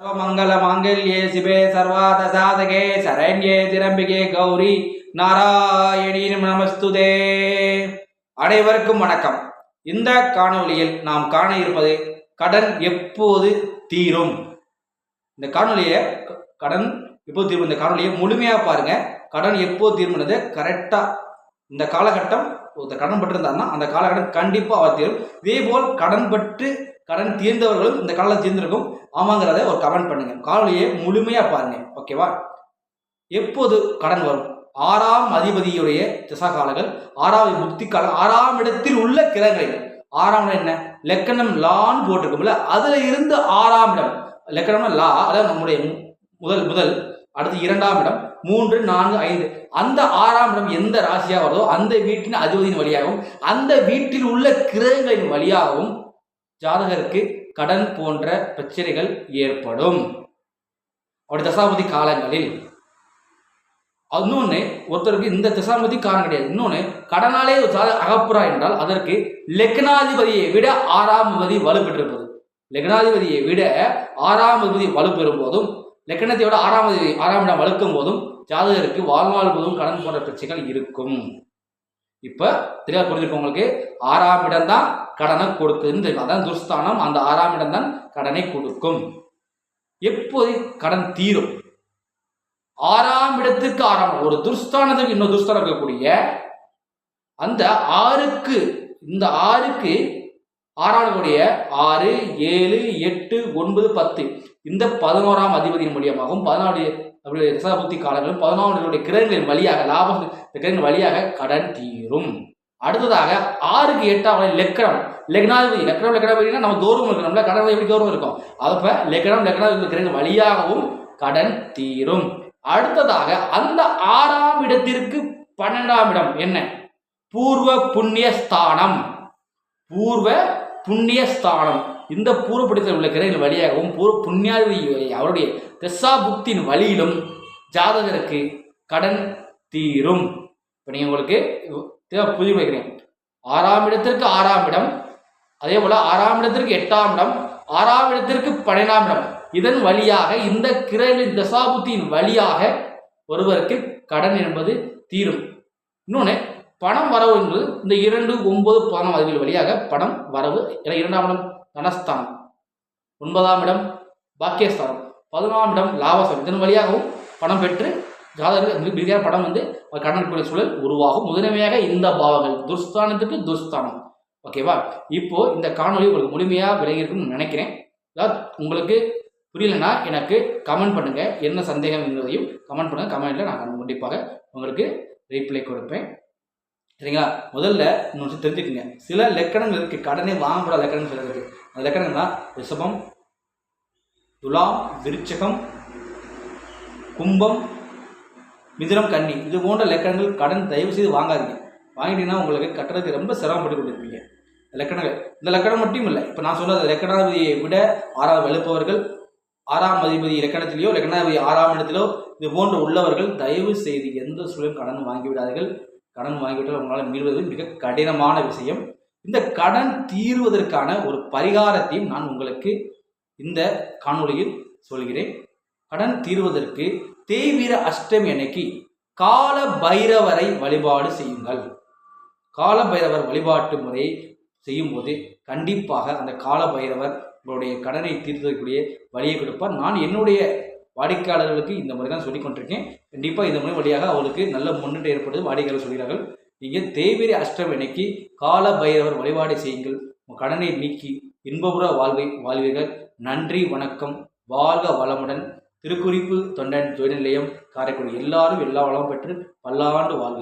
सर्वमंगल मांगल्ये शिवे सर्वार्थ साधके शरण्ये त्र्यंबके गौरी நாராயணி நமஸ்துதே. அனைவருக்கும் வணக்கம். இந்த காணொளியில் நாம் காண இருப்பது கடன் எப்போது தீரும். இந்த காணொளியை கடன் எப்போது தீரும் இந்த காணொளியை முழுமையாக பாருங்க. கடன் எப்போது தீர்மானது கரெக்டா இந்த காலகட்டம் ஒருத்தர் கடன் பட்டிருந்தாருன்னா அந்த காலகட்டம் கண்டிப்பாக அவர் தீரும். இதே போல் கடன் தீர்ந்தவர்களும் இந்த காலம் தீர்ந்திருக்கும் ஆமாங்கிறத ஒரு கமெண்ட் பண்ணுங்க. காணொலியை முழுமையா பாருங்க. ஓகேவா? எப்போது கடன் வரும்? 6ஆம் அதிபதியுடைய திசா காலங்கள், 6வது புக்தி காலம், 6ஆம் இடத்தில் உள்ள கிரகங்கள். 6ஆம் இடம் என்ன? லக்கணம் லான்னு போட்டிருக்கும்ல, அதுல இருந்து 6ஆம் இடம் லக்கணம் லா, அதாவது நம்முடைய முதல் அடுத்து 2ஆம் இடம் 3, 4, 5 அந்த 6ஆம் இடம் எந்த ராசியாக வருதோ அந்த வீட்டின் அதிபதியின் வழியாகவும் அந்த வீட்டில் உள்ள கிரகங்களின் வழியாகவும் ஜாதகருக்கு கடன் போன்ற பிரச்சனைகள் ஏற்படும். அவருடைய தசாபதி காலங்களில் இன்னொன்று ஒருத்தருக்கு இந்த தசாபதி காரணம் கிடையாது. இன்னொன்று கடனாலே ஒரு அகப்புறா என்றால் அதற்கு லக்னாதிபதியை விட 6ஆம் அதிபதி வலுப்பெற்றிருப்பது. லக்னாதிபதியை விட 6ஆம் அதிபதி வலுப்பெறும் போதும் லக்னத்தை விட 6ஆம் இடம் வலுக்கும் போதும் ஜாதகருக்கு வாழ்நாள் போதும் கடன் போன்ற பிரச்சனைகள் இருக்கும். இப்ப தெளிவாக புரிஞ்சுக்கோ. உங்களுக்கு 6ஆம் இடம் தான் கடனை கொடுக்குதுன்னு தெரியும். அதான் துர்ஸ்தானம். அந்த 6ஆம் இடம் தான் கடனை கொடுக்கும். எப்போது கடன் தீரும்? 6ஆம் இடத்துக்கு 6ஆம் ஒரு துர்ஸ்தானத்துக்கு இன்னொரு துர்ஸ்தானம் இருக்கக்கூடிய அந்த 6க்கு இந்த 6க்கு 6ஆம் 6, 7, 8, 9, 10 இந்த 11ஆம் அதிபதியின் மூலியமாகவும் 14 தசாபுத்தி காலங்களும் 14 கிரகங்களின் வழியாக லாபம் கிரகங்களின் வழியாக கடன் தீரும். அடுத்ததாக 6க்கு 8ஆம் லக்னாதிபதினா நம்ம கௌரவம் இருக்கணும்ல, கடன் எப்படி கௌரவம் இருக்கும். அப்ப லக்னாதிபதி கிரகங்கள் வழியாகவும் கடன் தீரும். அடுத்ததாக அந்த 6ஆம் இடத்திற்கு 12ஆம் இடம் என்ன? பூர்வ புண்ணியஸ்தானம். பூர்வ புண்ணியஸ்தானம் இந்த பூர்வ புண்ணியத்தில் உள்ள கிரகங்கள் வழியாகவும் பூர்வ புண்ணியாதிபதி அவருடைய தசாபுக்தியின் வழியிலும் ஜாதகருக்கு கடன் தீரும். இப்போ நீங்கள் உங்களுக்கு புரிஞ்சு வைக்கிறேன். 6ஆம் இடத்திற்கு 6ஆம் இடம், அதே போல 6ஆம் இடத்திற்கு 8ஆம் இடம், 6ஆம் இடத்திற்கு 12ஆம் இடம், இதன் வழியாக இந்த கிரகங்களின் தசாபுத்தியின் வழியாக ஒருவருக்கு கடன் என்பது தீரும். இன்னொன்று பணம் வரவு என்பது இந்த 2, 9, 10 அதிபதிகள் வழியாக பணம் வரவு. 2ஆம் இடம் தனஸ்தானம், 9ஆம் இடம் பாக்கியஸ்தானம், 11ஆம் இடம் லாபஸ்தானம், இதன் வழியாகவும் பணம் பெற்று ஜாதகருக்கு படம் கடனுக்குரிய சூழல் உருவாகும். முதன்மையாக இந்த பாவங்கள் துர்ஸ்தானத்துக்கு துர்ஸ்தானம். ஓகேவா? இப்போ இந்த காணொலி உங்களுக்கு முழுமையாக விளங்கியிருக்குன்னு நினைக்கிறேன். அதாவது உங்களுக்கு புரியலன்னா எனக்கு கமெண்ட் பண்ணுங்க. என்ன சந்தேகம் என்பதையும் கமெண்ட் பண்ணுங்க. கமெண்ட்ல நான் கண்டிப்பாக உங்களுக்கு ரிப்ளை கொடுப்பேன். சரிங்களா? முதல்ல இன்னொன்று தெரிஞ்சுக்குங்க. சில லக்கணங்கள் இருக்கு, கடனை வாங்கக்கூடாத லக்கணம் சில இருக்கு. அந்த லக்கணங்கள் தான் ரிஷபம், துலாம், விருச்சகம், கும்பம், மிதுனம், கன்னி. இது போன்ற லக்கணங்கள் கடன் தயவு செய்து வாங்காதீங்க. வாங்கிட்டீங்கன்னா உங்களுக்கு கட்டுறதுக்கு ரொம்ப சிரமப்பட்டு கொண்டிருப்பீங்க. லக்கணங்கள் இந்த லக்கணம் மட்டும் இல்லை. இப்போ நான் சொன்னது லக்கணாதிபதியை விட 6ஆம் எழுப்பவர்கள் 6ஆம் அதிபதி லக்கணத்திலேயோ லக்கணாதிபதி 6ஆம் இடத்திலோ இது போன்ற உள்ளவர்கள் தயவு செய்து எந்த சூழலும் கடன் வாங்கிவிடாதீர்கள். கடன் வாங்கிவிட்டால் உங்களால் மீள்வது மிக கடினமான விஷயம். இந்த கடன் தீர்வதற்கான ஒரு பரிகாரத்தையும் நான் உங்களுக்கு இந்த காணொளியில் சொல்கிறேன். கடன் தீர்வதற்கு தேய்பிர அஷ்டமி அன்னைக்கு கால பைரவரை வழிபாடு செய்யுங்கள். கால பைரவர் வழிபாட்டு முறை செய்யும் போது கண்டிப்பாக அந்த கால பைரவர் உங்களுடைய கடனை தீர்த்தக்கூடிய வழியை கொடுப்பார். நான் என்னுடைய வாடிக்கையாளர்களுக்கு இந்த முறை தான் சொல்லிக் கொண்டிருக்கேன். கண்டிப்பாக இந்த முறை வழியாக அவருக்கு நல்ல முன்னேற்றம் ஏற்படுது வாடிக்கையாளர் சொல்கிறார்கள். நீங்கள் தேய்பிரை அஷ்டமி அன்னைக்கு கால பைரவர் வழிபாடு செய்யுங்கள். உங்கள் கடனை நீக்கி இன்பபுற வாழ்வீர்கள். நன்றி, வணக்கம், வாழ்க வளமுடன். திருக்குறிப்பு தொண்டன் ஜோதி நிலையம் காரைக்குடி. எல்லாரும் எல்லா வளமும் பெற்று பல்லாண்டு வாழ்க.